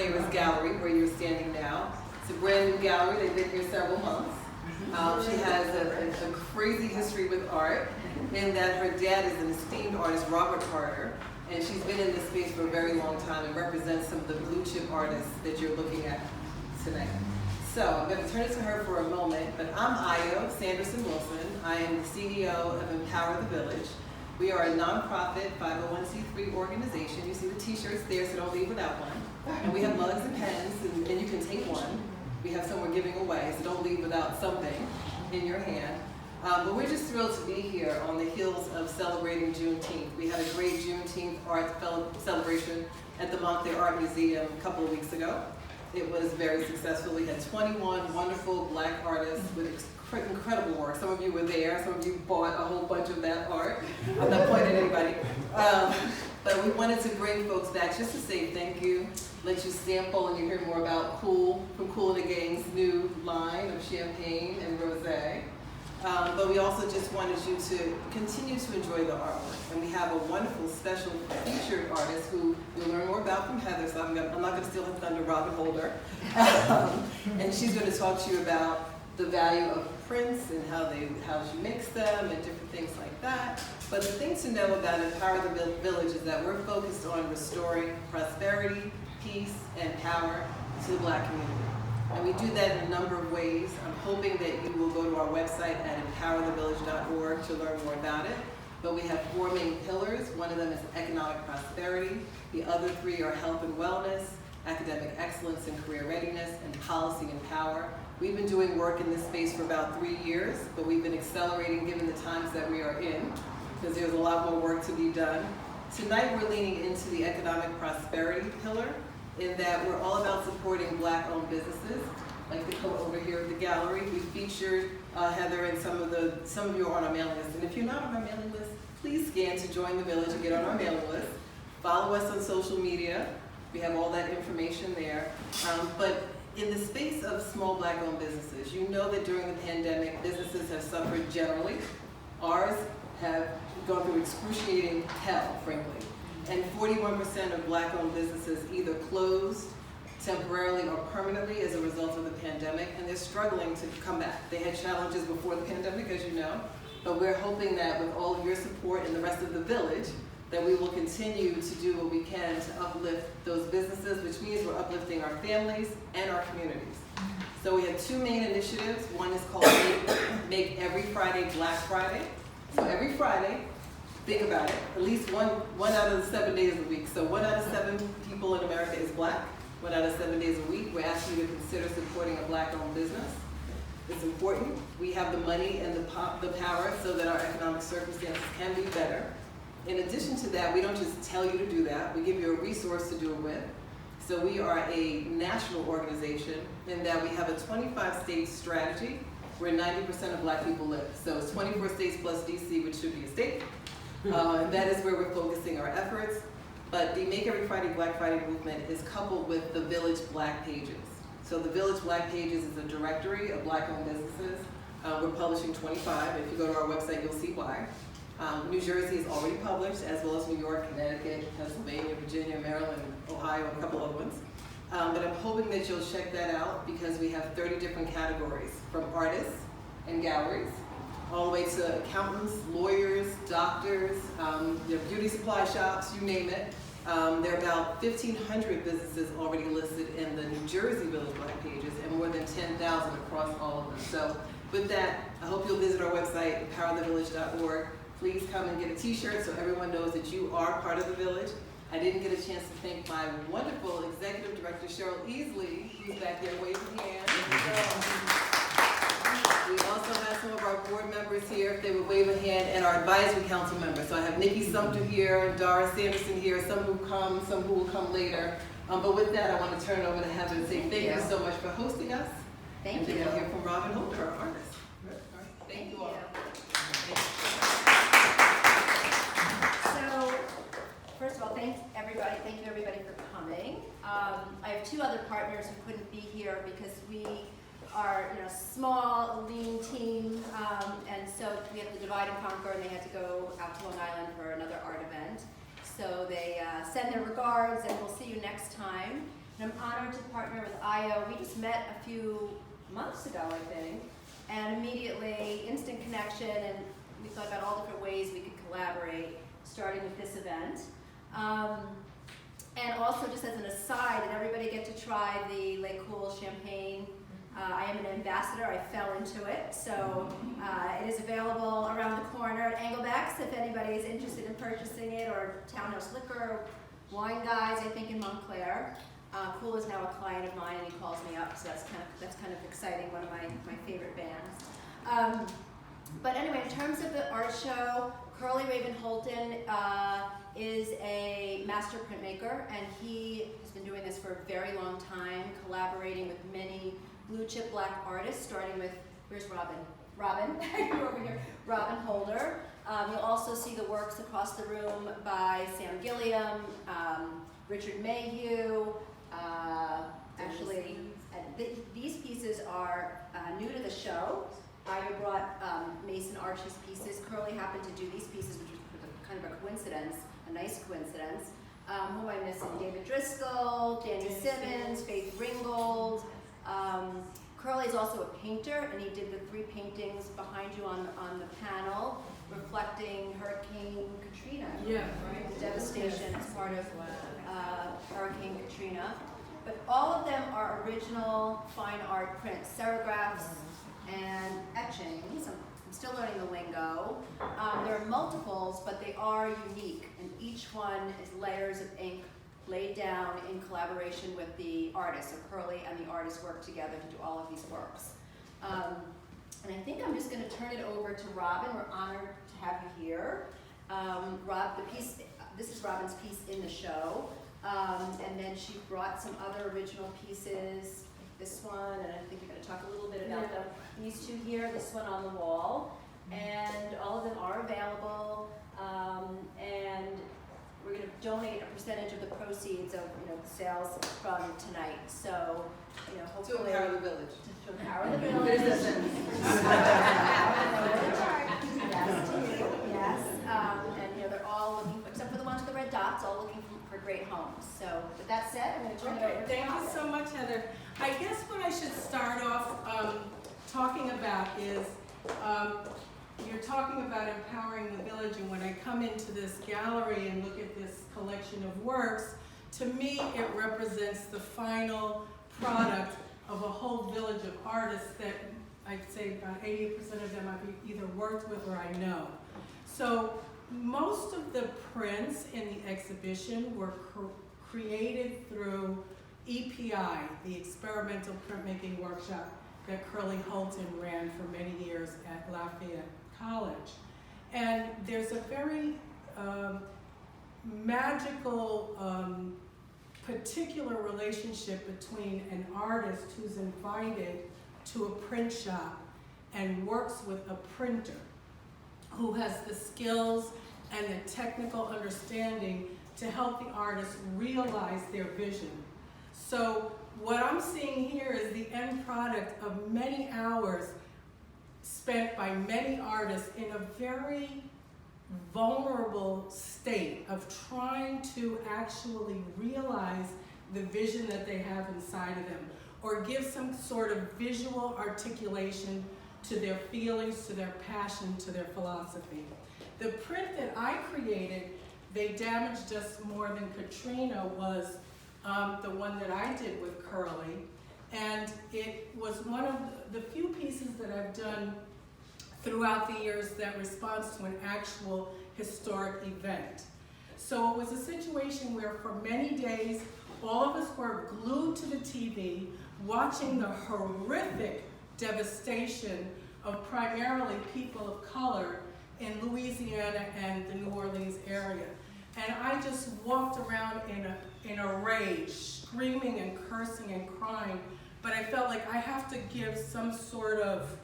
neighbor's gallery where you're standing now. It's a brand new gallery. They've been here several months. She has a crazy history with art in that her dad is an esteemed artist, Robert Carter, and she's been in this space for a very long time and represents some of the blue chip artists that you're looking at tonight. So I'm going to turn it to her for a moment, but I'm Io Sanderson Wilson. I am the CEO of Empower the Village. We are a nonprofit 501c3 organization. You see the t-shirts there, so don't leave without one. And we have mugs and pens, and you can take one. We have some we're giving away, so don't leave without something in your hand. But we're just thrilled to be here on the heels of celebrating Juneteenth. We had a great Juneteenth art celebration at the Montclair Art Museum a couple of weeks ago. It was very successful. We had 21 wonderful Black artists with incredible work. Some of you were there, some of you bought a whole bunch of that art. I'm not pointing at anybody. But we wanted to bring folks back just to say thank you, let you sample, and you hear more about Kool from Kool and the Gang's new line of champagne and rosé. But we also just wanted you to continue to enjoy the artwork. And we have a wonderful special featured artist who you'll learn more about from Heather, so I'm not going to steal her thunder, Robin Holder. And she's going to talk to you about the value of prints and how she makes them and different things like that. But the thing to know about Empower the Village is that we're focused on restoring prosperity, peace, and power to the Black community. And we do that in a number of ways. I'm hoping that you will go to our website at empowerthevillage.org to learn more about it. But we have 4 main pillars. One of them is economic prosperity. The other 3 are health and wellness, academic excellence and career readiness, and policy and power. We've been doing work in this space for about 3 years, but we've been accelerating given the times that we are in, because there's a lot more work to be done. Tonight we're leaning into the economic prosperity pillar, in that we're all about supporting Black-owned businesses, like the coat over here at the gallery. We featured Heather and some of you are on our mailing list. And if you're not on our mailing list, please scan to join the village and get on our mailing list. Follow us on social media. We have all that information there. But in the space of small Black-owned businesses, you know that during the pandemic, businesses have suffered generally. Ours have gone through excruciating hell, frankly. And 41% of Black-owned businesses either closed temporarily or permanently as a result of the pandemic, and they're struggling to come back. They had challenges before the pandemic, as you know, but we're hoping that with all of your support and the rest of the village, that we will continue to do what we can to uplift those businesses, which means we're uplifting our families and our communities. So we have 2 main initiatives. One is called Make Every Friday Black Friday. So every Friday, think about it, at least one out of the 7 days a week. So 1 out of 7 people in America is Black. 1 out of 7 days a week, we're asking you to consider supporting a Black-owned business. It's important. We have the money and the power so that our economic circumstances can be better. In addition to that, we don't just tell you to do that. We give you a resource to do it with. So we are a national organization in that we have a 25-state strategy where 90% of Black people live. So it's 24 states plus DC, which should be a state. And that is where we're focusing our efforts. But the Make Every Friday Black Friday movement is coupled with the Village Black Pages. So the Village Black Pages is a directory of Black-owned businesses. We're publishing 25. If you go to our website, you'll see why. New Jersey is already published, as well as New York, Connecticut, Pennsylvania, Virginia, Maryland, Ohio, and a couple other ones. But I'm hoping that you'll check that out because we have 30 different categories, from artists and galleries, all the way to accountants, lawyers, doctors, beauty supply shops, you name it. There are about 1,500 businesses already listed in the New Jersey Village Black Pages and more than 10,000 across all of them. So with that, I hope you'll visit our website, empowerthevillage.org. Please come and get a t-shirt so everyone knows that you are part of the village. I didn't get a chance to thank my wonderful executive director, Cheryl Easley, who's back there waving hands. We also have some of our board members here, if they would wave a hand, and our advisory council members. So I have Nikki Sumter here, Doris Sanderson here, some who come, some who will come later. But with that, I want to turn it over to Heather and say thank you so much for hosting us. Thank you. And we'll hear from Robin Holder, our artist. Thank you all. So, first of all, thank you everybody for coming. I have 2 other partners who couldn't be here because we are a small, lean team, and so we have to divide and conquer, and they had to go out to Long Island for another art event. So they send their regards, and we'll see you next time. And I'm honored to partner with IO. We just met a few months ago, I think, and immediately instant connection, and we thought about all different ways we could collaborate, starting with this event. And also, just as an aside, did everybody get to try the Lake Cool champagne? I am an ambassador. I fell into it, so it is available around the corner at Engelbeck's if anybody is interested in purchasing it, or Townhouse Liquor, Wine Guys, I think in Montclair. Cool is now a client of mine, and he calls me up, so that's kind of exciting. One of my favorite bands. But anyway, in terms of the art show, Curly Raven Holton is a master printmaker, and he has been doing this for a very long time, collaborating with many blue chip black artists, starting with, where's Robin? Robin, you're over here. Robin Holder. You'll also see the works across the room by Sam Gilliam, Richard Mayhew. Actually, these pieces are new to the show. I brought Mason Archie's pieces. Curly happened to do these pieces, which was kind of a coincidence, a nice coincidence. Who am I missing? David Driscoll, Danny Simmons, Faith Ringgold. Curly is also a painter, and he did the 3 paintings behind you on the panel, reflecting Hurricane Katrina. Yeah. Right? The devastation as part of Hurricane Katrina. But all of them are original fine art prints, serigraphs, and etchings. I'm still learning the lingo. There are multiples, but they are unique, and each one is layers of ink laid down in collaboration with the artist. So Curly and the artist work together to do all of these works. And I think I'm just going to turn it over to Robin. We're honored to have you here. This is Robin's piece in the show. And then she brought some other original pieces. This one, and I think you're going to talk a little bit about them. These 2 here, this one on the wall. And all of them are available. And we're going to donate a percentage of the proceeds of the sales from tonight. So, hopefully To empower the village. To empower the village. Yes. And they're all looking, except for the ones with the red dots, all looking for great homes. So, with that said, I'm going to turn it over to Thank you Robin. so much, Heather. I guess what I should start off talking about is you're talking about empowering the village, and when I come into this gallery and look at this collection of works, to me it represents the final product of a whole village of artists that I'd say about 80% of them I've either worked with or I know. So most of the prints in the exhibition were created through EPI, the Experimental Printmaking Workshop that Curly Holton ran for many years at Lafayette College. And there's a very magical, particular relationship between an artist who's invited to a print shop and works with a printer who has the skills and the technical understanding to help the artist realize their vision. So what I'm seeing here is the end product of many hours spent by many artists in a very vulnerable state of trying to actually realize the vision that they have inside of them, or give some sort of visual articulation to their feelings, to their passion, to their philosophy. The print that I created, They Damaged Us More Than Katrina, was the one that I did with Curly. And it was one of the few pieces that I've done throughout the years that responds to an actual historic event. So it was a situation where for many days, all of us were glued to the TV, watching the horrific devastation of primarily people of color in Louisiana and the New Orleans area. And I just walked around in a rage, screaming and cursing and crying, but I felt like I have to give some sort of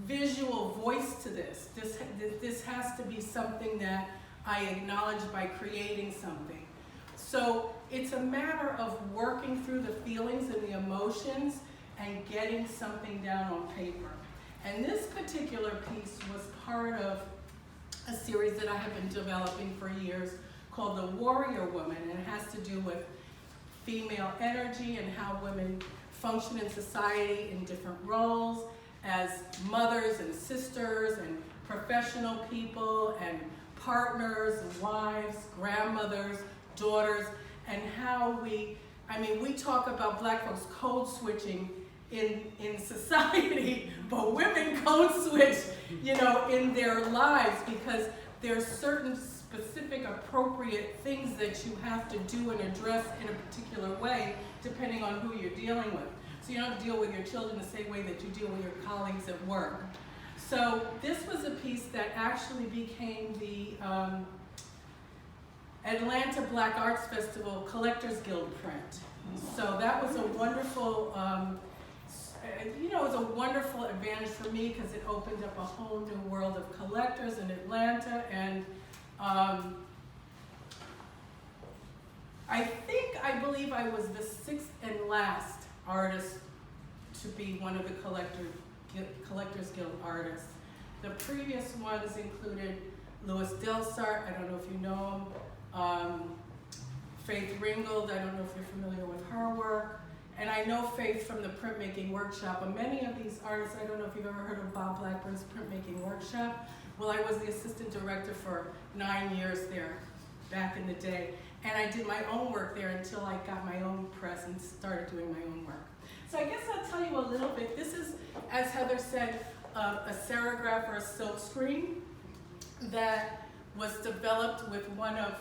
visual voice to this. This has to be something that I acknowledge by creating something. So it's a matter of working through the feelings and the emotions and getting something down on paper. And this particular piece was part of a series that I have been developing for years called The Warrior Woman, and it has to do with female energy and how women function in society in different roles as mothers and sisters and professional people and partners and wives, grandmothers, daughters, and how we talk about black folks code switching in society, but women code switch, in their lives, because there's certain specific appropriate things that you have to do and address in a particular way, depending on who you're dealing with. So you don't deal with your children the same way that you deal with your colleagues at work. So this was a piece that actually became the Atlanta Black Arts Festival Collectors Guild print. So that was a wonderful, it was a wonderful advantage for me because it opened up a whole new world of collectors in Atlanta. And I believe I was the 6th and last artist to be one of the Collectors Guild artists. The previous ones included Louis Delsart, I don't know if you know him, Faith Ringgold, I don't know if you're familiar with her work, and I know Faith from the printmaking workshop. And many of these artists, I don't know if you've ever heard of Bob Blackburn's printmaking workshop. Well, I was the assistant director for 9 years there back in the day. And I did my own work there until I got my own press and started doing my own work. So I guess I'll tell you a little bit. This is, as Heather said, a serigraph or a silk screen that was developed with one of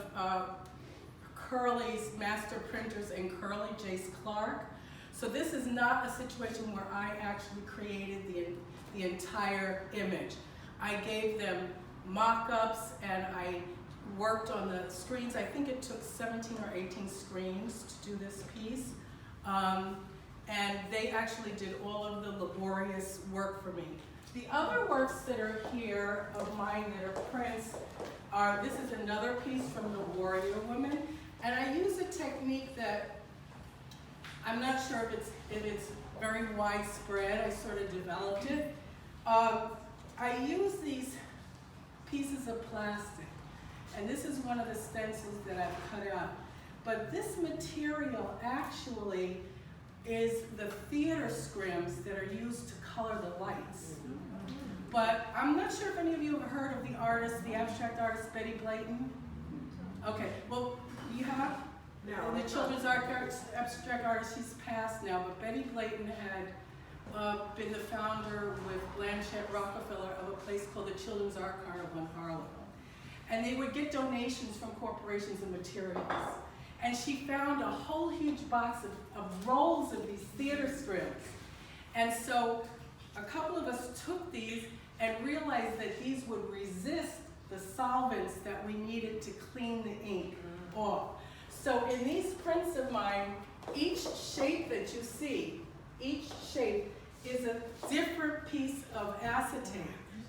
Curly's master printers and Curly, Jace Clark. So this is not a situation where I actually created the entire image. I gave them mock-ups and I worked on the screens. I think it took 17 or 18 screens to do this piece. And they actually did all of the laborious work for me. The other works that are here of mine that are prints are, this is another piece from the Warrior Women. And I use a technique that I'm not sure if it's very widespread. I sort of developed it. I use these pieces of plastic. And this is one of the stencils that I've cut out. But this material actually is the theater scrims that are used to color the lights. But I'm not sure if any of you have heard of the artist, the abstract artist, Betty Blayton. Okay, well, you have? No. The children's abstract artist, she's passed now, but Betty Blayton had been the founder with Blanchett Rockefeller of a place called the Children's Art Carnival in Harlem. And they would get donations from corporations and materials. And she found a whole huge box of rolls of these theater scripts. And so a couple of us took these and realized that these would resist the solvents that we needed to clean the ink off. So in these prints of mine, each shape that you see, each shape is a different piece of acetate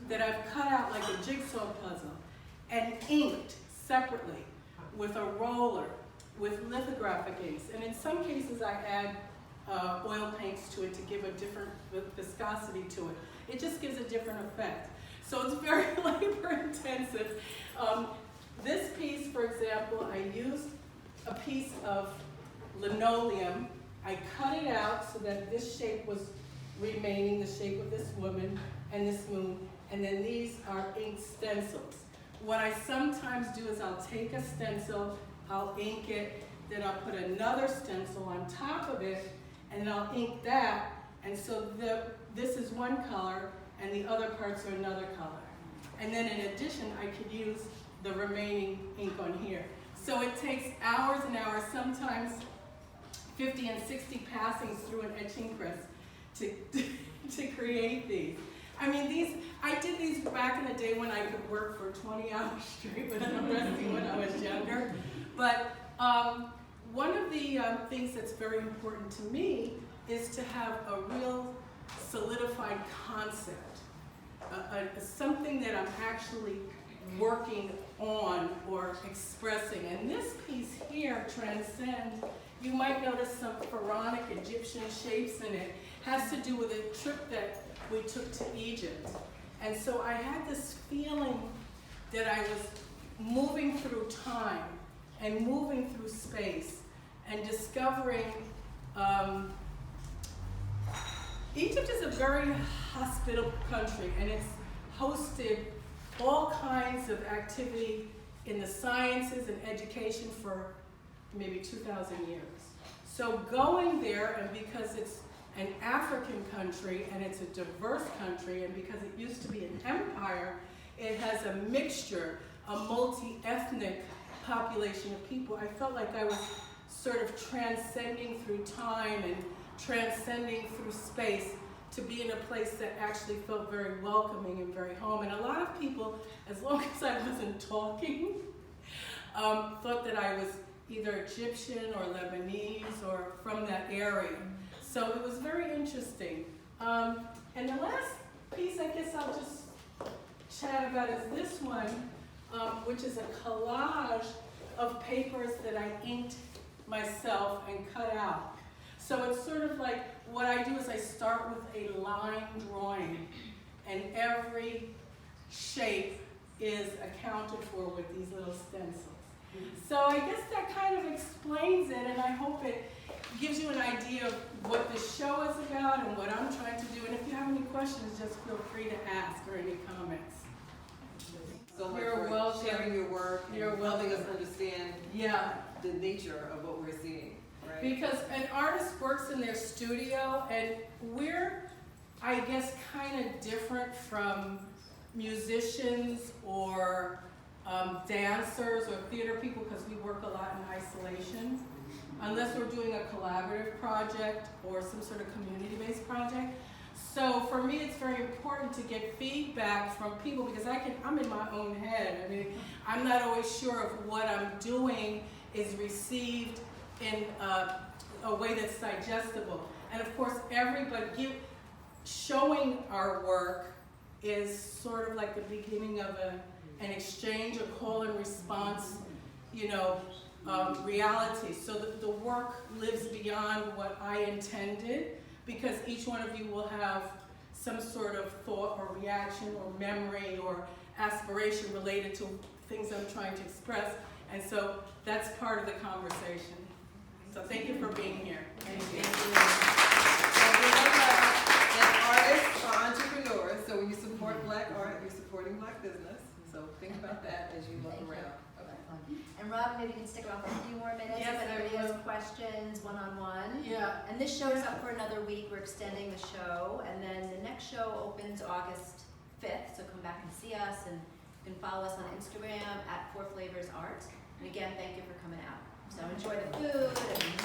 that I've cut out like a jigsaw puzzle and inked separately with a roller, with lithographic inks. And in some cases I add oil paints to it to give a different viscosity to it. It just gives a different effect. So it's very labor intensive. This piece, for example, I used a piece of linoleum. I cut it out so that this shape was remaining, the shape of this woman and this moon, and then these are ink stencils. What I sometimes do is I'll take a stencil, I'll ink it, then I'll put another stencil on top of it, and then I'll ink that, and so this is one color, and the other parts are another color. And then in addition, I could use the remaining ink on here. So it takes hours and hours, sometimes 50 and 60 passings through an etching press to create these. I mean, I did these back in the day when I could work for 20 hours straight, but I'm rusty when I was younger. But one of the things that's very important to me is to have a real solidified concept, something that I'm actually working on or expressing. And this piece here, Transcend, you might notice some pharaonic Egyptian shapes in it, has to do with a trip that we took to Egypt. And so I had this feeling that I was moving through time and moving through space and discovering Egypt is a very hospitable country, and it's hosted all kinds of activity in the sciences and education for maybe 2,000 years. So going there, and because it's an African country and it's a diverse country, and because it used to be an empire, it has a mixture, a multi-ethnic population of people. I felt like I was sort of transcending through time and transcending through space to be in a place that actually felt very welcoming and very home. And a lot of people, as long as I wasn't talking, thought that I was either Egyptian or Lebanese or from that area. So it was very interesting. And the last piece I guess I'll just chat about is this one, which is a collage of papers that I inked myself and cut out. So it's sort of like, what I do is I start with a line drawing, and every shape is accounted for with these little stencils. So I guess that kind of explains it, and I hope it gives you an idea of what the show is about and what I'm trying to do. And if you have any questions, just feel free to ask or any comments. So much You're for welcome. sharing your work and You're helping us welcome. understand Yeah. the nature of what we're seeing, right? Because an artist works in their studio, and we're, I guess, kind of different from musicians or dancers or theater people, because we work a lot in isolation, unless we're doing a collaborative project or some sort of community-based project. So for me, it's very important to get feedback from people, because I'm in my own head. I mean, I'm not always sure if what I'm doing is received in a way that's digestible. And of course, everybody showing our work is sort of like the beginning of an exchange, a call and response, reality. So the work lives beyond what I intended, because each one of you will have some sort of thought or reaction or memory or aspiration related to things I'm trying to express. And so that's part of the conversation. So thank you for being here. Thank you. So we have an artist or entrepreneur, so when you support Black art, you're supporting Black business. So think about that as you look Thank you. around. And Rob, maybe you can stick around for a few more minutes Yes, if I anybody has will. questions one-on-one. Yeah. And this show's up for another week. We're extending the show, and then the next show opens August 5th, so come back and see us, and you can follow us on Instagram at 4 Flavors Art. And again, thank you for coming out. So enjoy the food and